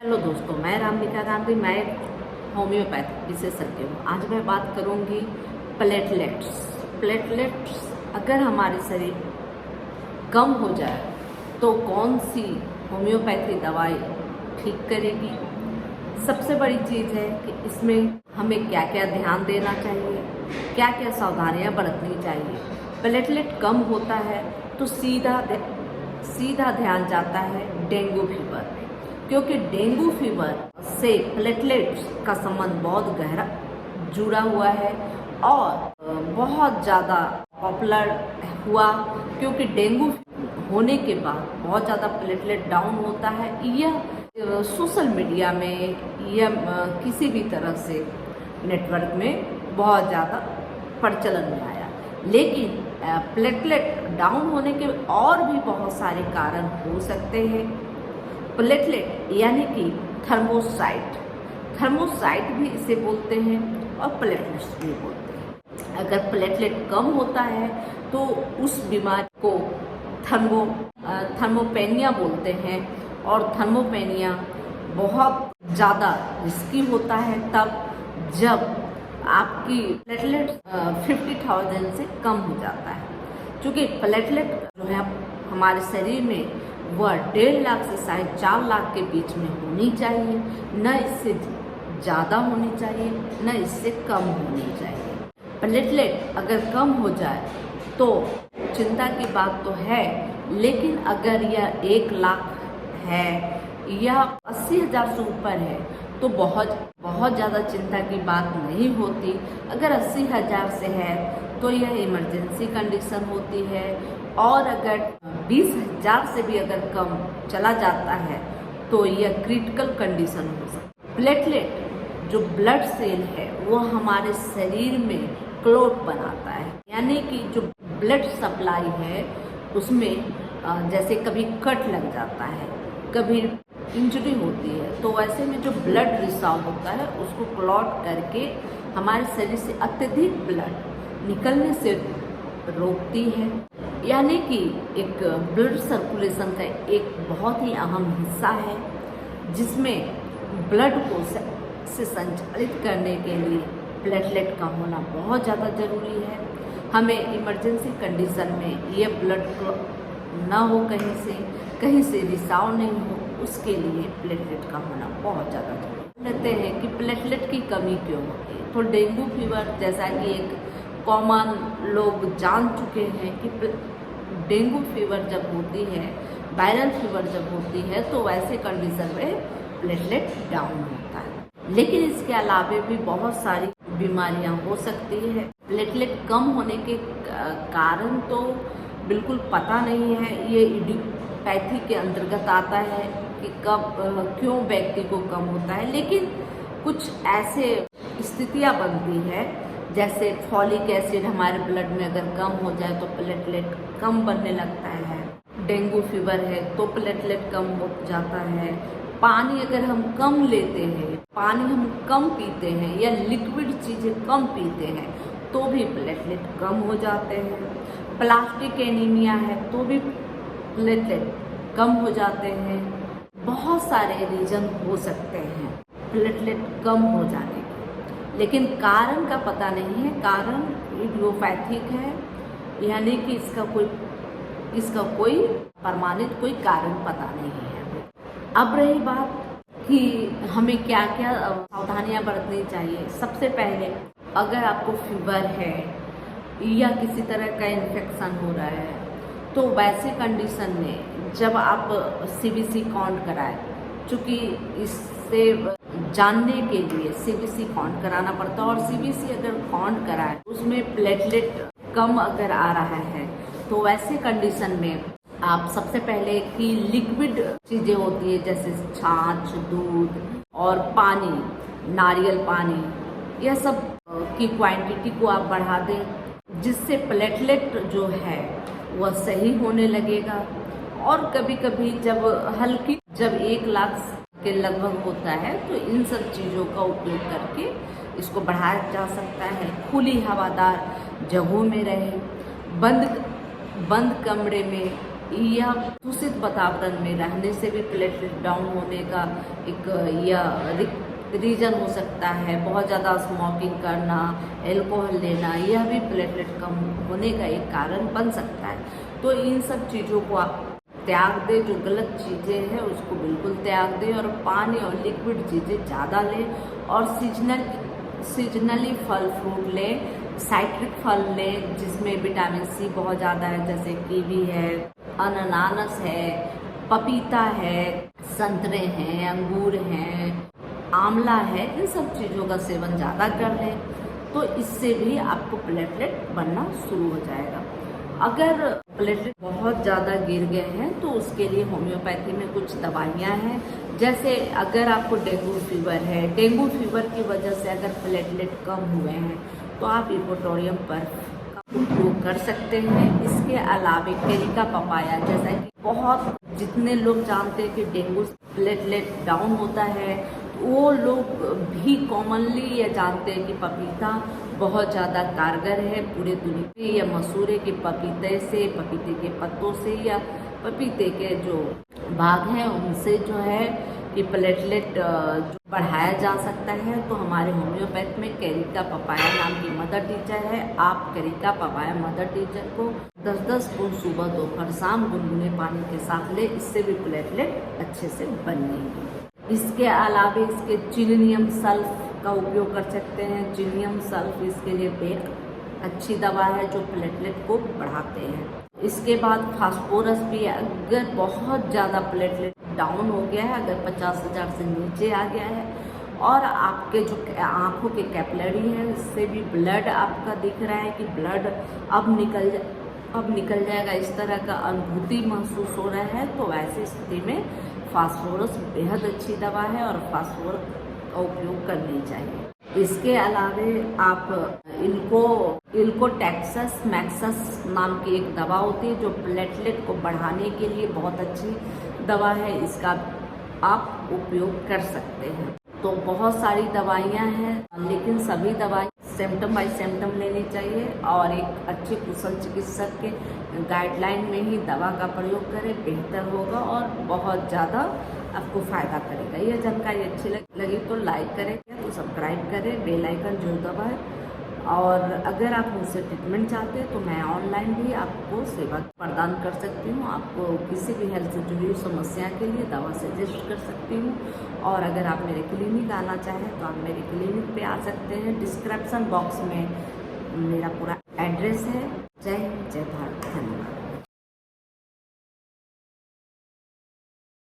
Hello दोस्तों, मैं रामनिका गांधी। मैं एक होम्योपैथ विशेषज्ञ हूँ। आज मैं बात करूँगी प्लेटलेट्स अगर हमारे शरीर कम हो जाए तो कौन सी होम्योपैथी दवाई ठीक करेगी। सबसे बड़ी चीज़ है कि इसमें हमें क्या क्या ध्यान देना चाहिए, क्या क्या सावधानियाँ बरतनी चाहिए। प्लेटलेट कम होता है तो सीधा ध्यान जाता है डेंगू फीवर में, क्योंकि डेंगू फीवर से प्लेटलेट्स का संबंध बहुत गहरा जुड़ा हुआ है और बहुत ज़्यादा पॉपुलर हुआ, क्योंकि डेंगू होने के बाद बहुत ज़्यादा प्लेटलेट डाउन होता है। यह सोशल मीडिया में या किसी भी तरह से नेटवर्क में बहुत ज़्यादा प्रचलन में आया, लेकिन प्लेटलेट डाउन होने के और भी बहुत सारे कारण हो सकते हैं। प्लेटलेट यानी कि थर्मोसाइट भी इसे बोलते हैं और प्लेटलेट्स भी बोलते हैं। अगर प्लेटलेट कम होता है तो उस बीमारी को थर्मोपेनिया बोलते हैं, और थर्मोपेनिया बहुत ज़्यादा रिस्की होता है तब जब आपकी प्लेटलेट 50,000 से कम हो जाता है। क्योंकि प्लेटलेट जो है हमारे शरीर में वह 1.5 लाख से 4.5 लाख के बीच में होनी चाहिए, न इससे ज़्यादा होनी चाहिए न इससे कम होनी चाहिए। प्लेटलेट अगर कम हो जाए तो चिंता की बात तो है, लेकिन अगर यह 1 लाख है या 80,000 से ऊपर है तो बहुत ज़्यादा चिंता की बात नहीं होती। अगर 80,000 से है तो यह इमरजेंसी कंडीशन होती है, और अगर 20,000 से भी अगर कम चला जाता है तो यह क्रिटिकल कंडीशन हो सकती है। प्लेटलेट जो ब्लड सेल है वो हमारे शरीर में क्लॉट बनाता है, यानी कि जो ब्लड सप्लाई है उसमें जैसे कभी कट लग जाता है, कभी इंजरी होती है, तो वैसे में जो ब्लड रिसाव होता है उसको क्लॉट करके हमारे शरीर से अत्यधिक ब्लड निकलने से रोकती है। यानी कि एक ब्लड सर्कुलेशन का एक बहुत ही अहम हिस्सा है, जिसमें ब्लड को से संचालित करने के लिए प्लेटलेट का होना बहुत ज़्यादा ज़रूरी है। हमें इमरजेंसी कंडीशन में ये ब्लड ना हो, कहीं से रिसाव नहीं हो, उसके लिए प्लेटलेट का होना बहुत ज़्यादा जरूरी। कहते हैं कि प्लेटलेट की कमी क्यों होती है, तो डेंगू फीवर जैसा कि एक कॉमन लोग जान चुके हैं कि डेंगू फीवर जब होती है, वायरल फीवर जब होती है, तो वैसे कंडीशन में प्लेटलेट डाउन होता है। लेकिन इसके अलावा भी बहुत सारी बीमारियां हो सकती है। प्लेटलेट कम होने के कारण तो बिल्कुल पता नहीं है, ये इडियोपैथी के अंतर्गत आता है कि कब क्यों व्यक्ति को कम होता है। लेकिन कुछ ऐसे स्थितियां बनती है, जैसे फॉलिक एसिड हमारे ब्लड में अगर कम हो जाए तो प्लेटलेट कम बनने लगता है। डेंगू फीवर है तो प्लेटलेट कम हो जाता है। पानी अगर हम कम लेते हैं, पानी हम कम पीते हैं या लिक्विड चीज़ें कम पीते हैं तो भी प्लेटलेट कम हो जाते हैं। प्लास्टिक एनीमिया है तो भी प्लेटलेट कम हो जाते हैं। बहुत सारे रीजन हो सकते हैं प्लेटलेट कम हो जाने के, लेकिन कारण का पता नहीं है। कारण इडियोपैथिक है, यानी कि इसका कोई प्रमाणित कोई कारण पता नहीं है। अब रही बात कि हमें क्या क्या सावधानियां बरतनी चाहिए। सबसे पहले अगर आपको फीवर है या किसी तरह का इन्फेक्शन हो रहा है तो वैसे कंडीशन में जब आप सीबीसी काउंट कराएं, चूँकि इससे जानने के लिए सीबीसी काउंट कराना पड़ता है, और सीबीसी अगर काउंट कराएं उसमें प्लेटलेट कम अगर आ रहा है तो वैसे कंडीशन में आप सबसे पहले कि लिक्विड चीज़ें होती है जैसे छाछ, दूध और पानी, नारियल पानी, यह सब की क्वांटिटी को आप बढ़ा दें, जिससे प्लेटलेट जो है वह सही होने लगेगा। और कभी कभी जब 1 लाख के लगभग होता है तो इन सब चीज़ों का उपयोग करके इसको बढ़ाया जा सकता है। खुली हवादार जगहों में रहें, बंद कमरे में या दूषित वातावरण में रहने से भी प्लेटलेट डाउन होने का एक रीजन हो सकता है। बहुत ज़्यादा स्मोकिंग करना, एल्कोहल लेना, यह भी प्लेटलेट कम होने का एक कारण बन सकता है। तो इन सब चीज़ों को आप त्याग दें, जो गलत चीज़ें हैं उसको बिल्कुल त्याग दें और पानी और लिक्विड चीज़ें ज़्यादा लें और सीजनली फल फ्रूट लें, साइट्रिक फल लें जिसमें विटामिन सी बहुत ज़्यादा है, जैसे कीवी है, अनानास है, पपीता है, संतरे हैं, अंगूर हैं, आंवला है। इन सब चीज़ों का सेवन ज़्यादा कर लें तो इससे भी आपको प्लेटलेट बनना शुरू हो जाएगा। अगर प्लेटलेट बहुत ज़्यादा गिर गए हैं तो उसके लिए होम्योपैथी में कुछ दवाइयाँ हैं। जैसे अगर आपको डेंगू फीवर है, डेंगू फीवर की वजह से अगर प्लेटलेट कम हुए हैं तो आप इपोटोरियम बर्फ का उपयोग कर सकते हैं। इसके अलावा केरिका पपाया, जैसा कि बहुत जितने लोग जानते हैं कि डेंगू प्लेटलेट डाउन होता है, वो लोग भी कॉमनली ये जानते हैं कि पपीता बहुत ज़्यादा कारगर है पूरे दुनिया में। या मसूर है कि पपीते से, पपीते के पत्तों से या पपीते के जो भाग हैं उनसे जो है कि प्लेटलेट बढ़ाया जा सकता है। तो हमारे होम्योपैथ में केरिका पपाया नाम की मदर टीचर है। आप केरिका पपाया मदर टीचर को 10-10 स्पून सुबह, दोपहर, शाम गुनगुने पानी के साथ ले, इससे भी प्लेटलेट अच्छे से बनेंगे। इसके अलावा इसके चिनियम सल्फ का उपयोग कर सकते हैं। चिनियम सल्फ इसके लिए बेहद अच्छी दवा है जो प्लेटलेट को बढ़ाते हैं। इसके बाद फास्फोरस भी, अगर बहुत ज़्यादा प्लेटलेट डाउन हो गया है, अगर 50,000 से नीचे आ गया है और आपके जो आँखों के कैपिलरी है इससे भी ब्लड आपका दिख रहा है कि ब्लड अब निकल जाएगा, इस तरह का अनुभूति महसूस हो रहा है, तो वैसी स्थिति में फास्फोरस बेहद अच्छी दवा है और फास्फोरस का उपयोग करनी चाहिए। इसके अलावे आप इल्कोटैक्सस मैक्सस नाम की एक दवा होती है जो प्लेटलेट को बढ़ाने के लिए बहुत अच्छी दवा है, इसका आप उपयोग कर सकते हैं। तो बहुत सारी दवाइयाँ हैं, लेकिन सभी दवाई सिम्टम बाय सिम्टम लेनी चाहिए और एक अच्छे कुशल चिकित्सक के गाइडलाइन में ही दवा का प्रयोग करें, बेहतर होगा और बहुत ज़्यादा आपको फ़ायदा करेगा। यह जानकारी अच्छी लगी तो लाइक करें, तो सब्सक्राइब करें, बेल आइकन जरूर दबाएं। और अगर आप मुझसे ट्रीटमेंट चाहते हैं तो मैं ऑनलाइन भी आपको सेवा प्रदान कर सकती हूँ। आपको किसी भी हेल्थ से जुड़ी समस्या के लिए दवा सजेस्ट कर सकती हूँ। और अगर आप मेरे क्लिनिक आना चाहें तो आप मेरे क्लिनिक पे आ सकते हैं। डिस्क्रिप्शन बॉक्स में मेरा पूरा एड्रेस है। जय हिंद, जय भारत, धन्यवाद।